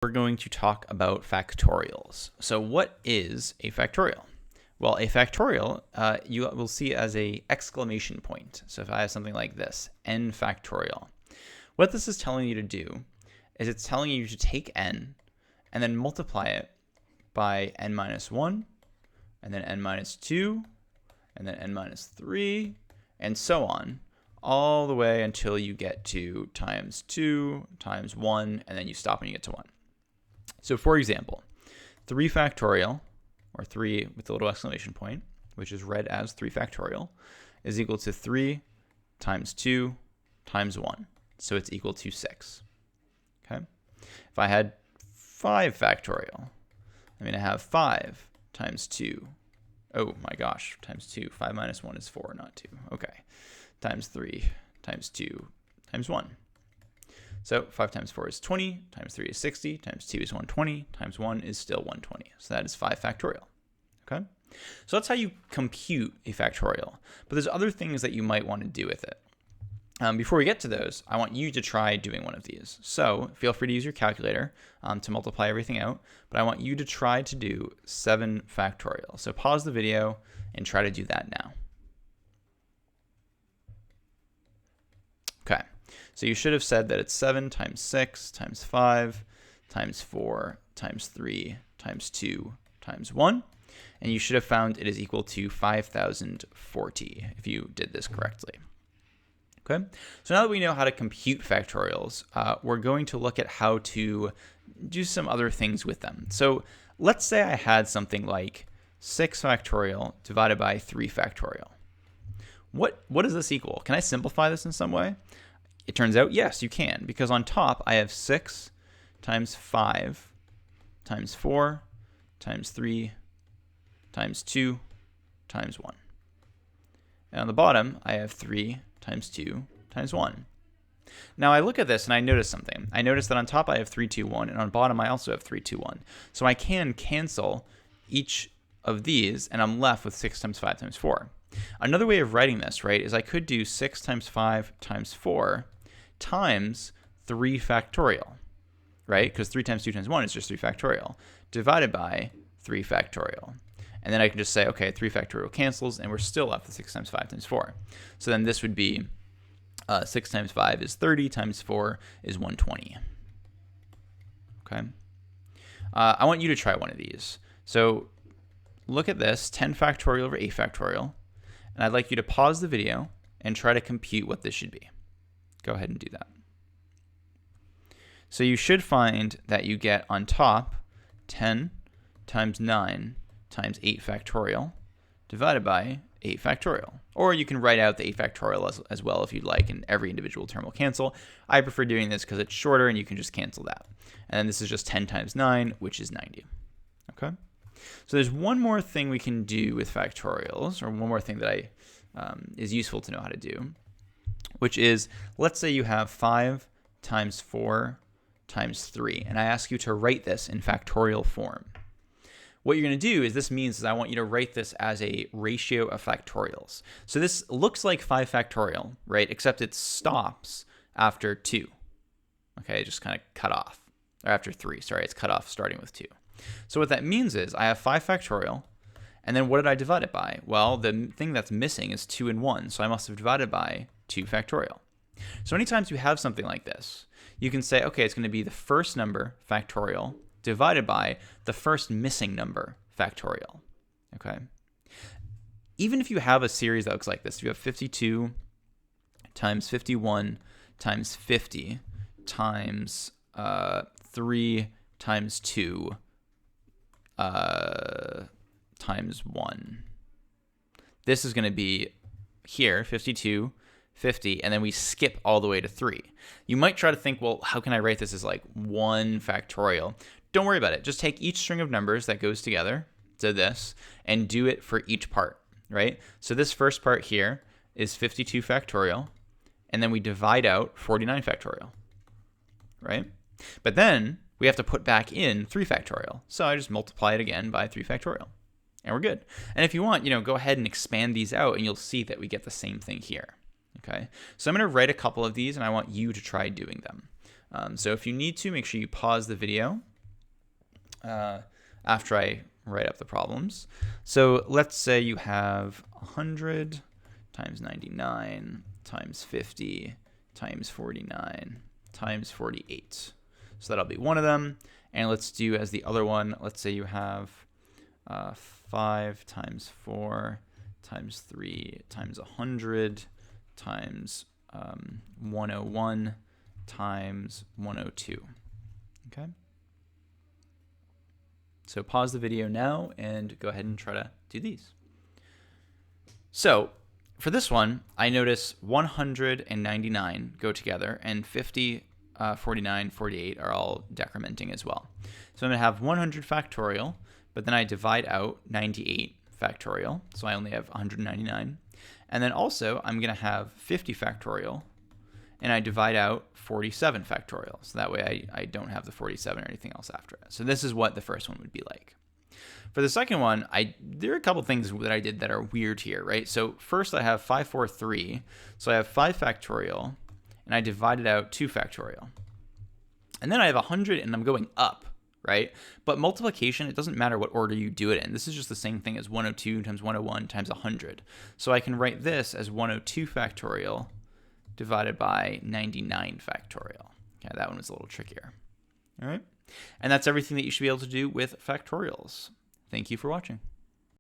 We're going to talk about factorials. So what is a factorial? Well, a factorial you will see as a exclamation point. So if I have something like this, n factorial, what this is telling you to do is it's telling you to take n and then multiply it by n minus 1, and then n minus 2, and then n minus 3, and so on, all the way until you get to times 2 times 1, and then you stop when you get to 1. So for example, 3 factorial, or 3 with a little exclamation point, which is read as 3 factorial, is equal to 3 times 2 times 1. So it's equal to 6. Okay. If I had 5 factorial, I'm going to have 5 times 2. Oh my gosh, times 2. 5 minus 1 is 4, not 2. Okay. Times 3 times 2 times 1. So 5 times 4 is 20, times 3 is 60, times 2 is 120, times 1 is still 120. So that is 5 factorial. Okay? So that's how you compute a factorial. But there's other things that you might want to do with it. Before we get to those, I want you to try doing one of these. So feel free to use your calculator to multiply everything out, but I want you to try to do 7 factorial. So pause the video and try to do that now. Okay, so you should have said that it's 7 times 6 times 5 times 4 times 3 times 2 times 1, and you should have found it is equal to 5040 if you did this correctly. Okay, so now that we know how to compute factorials, we're going to look at how to do some other things with them. So let's say I had something like 6 factorial divided by 3 factorial. What does this equal? Can I simplify this in some way? It turns out, yes, you can, because on top I have 6 times 5 times 4 times 3 times 2 times 1. And on the bottom, I have 3 times 2 times 1. Now I look at this and I notice something. I notice that on top I have 3, 2, 1, and on bottom I also have 3, 2, 1. So I can cancel each of these, and I'm left with 6 times 5 times 4. Another way of writing this, right, is I could do 6 times 5 times 4 times 3 factorial, right? Because 3 times 2 times 1 is just 3 factorial, divided by 3 factorial. And then I can just say, okay, 3 factorial cancels, and we're still left with 6 times 5 times 4. So then this would be 6 times 5 is 30, times 4 is 120. Okay? I want you to try one of these. So look at this, 10 factorial over 8 factorial. And I'd like you to pause the video and try to compute what this should be. Go ahead and do that. So you should find that you get on top 10 times 9 times 8 factorial divided by 8 factorial. Or you can write out the 8 factorial as well if you'd like, and every individual term will cancel. I prefer doing this because it's shorter and you can just cancel that. And then this is just 10 times 9, which is 90. Okay? So there's one more thing we can do with factorials, or one more thing that is useful to know how to do, which is, let's say you have 5 times 4 times 3, and I ask you to write this in factorial form. What you're going to do is this means I want you to write this as a ratio of factorials. So this looks like 5 factorial, right? Except it stops after 2. Okay, just kind of cut off. Or after 3, sorry, it's cut off starting with 2. So what that means is I have 5 factorial, and then what did I divide it by? Well, the thing that's missing is 2 and 1, so I must have divided by 2 factorial. So anytime you have something like this, you can say, okay, it's going to be the first number factorial divided by the first missing number factorial. Okay. Even if you have a series that looks like this, if you have 52 times 51 times 50 times 3 times 2 times 1. This is going to be here, 52, 50, and then we skip all the way to 3. You might try to think, well, how can I write this as like 1 factorial? Don't worry about it. Just take each string of numbers that goes together to this and do it for each part, right? So this first part here is 52 factorial, and then we divide out 49 factorial, right? But then we have to put back in 3 factorial. So I just multiply it again by 3 factorial, and we're good. And if you want, go ahead and expand these out, and you'll see that we get the same thing here. Okay, so I'm going to write a couple of these, and I want you to try doing them. So if you need to, make sure you pause the video after I write up the problems. So let's say you have 100 times 99 times 50 times 49 times 48. So that'll be one of them. And let's do as the other one, let's say you have 5 times 4 times 3 times 100 times 101 times 102. Okay. So pause the video now and go ahead and try to do these. So for this one, I notice 199 go together, and 50, 49, 48 are all decrementing as well. So I'm going to have 100 factorial, but then I divide out 98 factorial, so I only have 199. And then also I'm going to have 50 factorial, and I divide out 47 factorial. So that way I don't have the 47 or anything else after it. So this is what the first one would be like. For the second one, there are a couple things that I did that are weird here, right? So first I have 543. So I have 5 factorial, and I divided out 2 factorial. And then I have 100, and I'm going up, right? But multiplication, it doesn't matter what order you do it in. This is just the same thing as 102 times 101 times 100. So I can write this as 102 factorial divided by 99 factorial. Okay, that one was a little trickier. All right. And that's everything that you should be able to do with factorials. Thank you for watching.